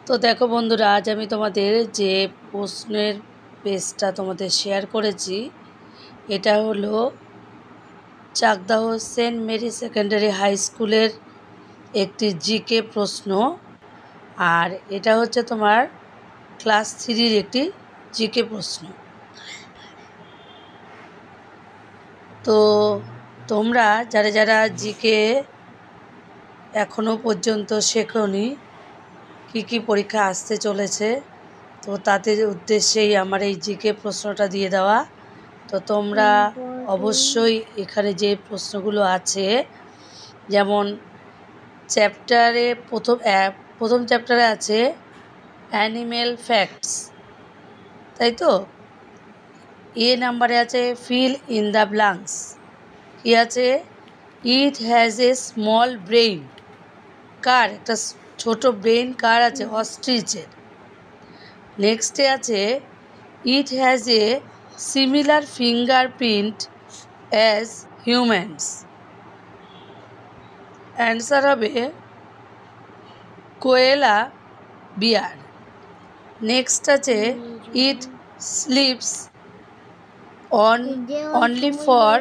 তো দেখো বন্ধুরা, আজ আমি তোমাদের যে প্রশ্নের পেজটা তোমাদের শেয়ার করেছি, এটা হলো Chakdah saint Mary secondary high স্কুলের একটি জিকে প্রশ্ন। আর এটা হচ্ছে তোমার ক্লাস 3-র একটি জিকে প্রশ্ন। তো তোমরা যারা যারা জিকে এখনও পর্যন্ত শেখোনি, কী কী পরীক্ষা আসতে চলেছে, তো তাদের উদ্দেশ্যেই আমার এই জিকে প্রশ্নটা দিয়ে দেওয়া। তো তোমরা অবশ্যই এখানে যে প্রশ্নগুলো আছে, যেমন চ্যাপ্টারে প্রথম চ্যাপ্টারে আছে অ্যানিম্যাল ফ্যাক্টস, তাই তো। নাম্বারে আছে ফিল ইন দ্য ব্ল্যাঙ্কস। কি আছে? It has a small brain. কার একটা ছোট ব্রেইন কার আছে? অস্ট্রিচের। নেক্সটে আছে it has a similar fingerprint as humans. Answer হবে কোয়েলা বিয়ার। নেক্সট আছে ইট স্লিপস অনলি ফর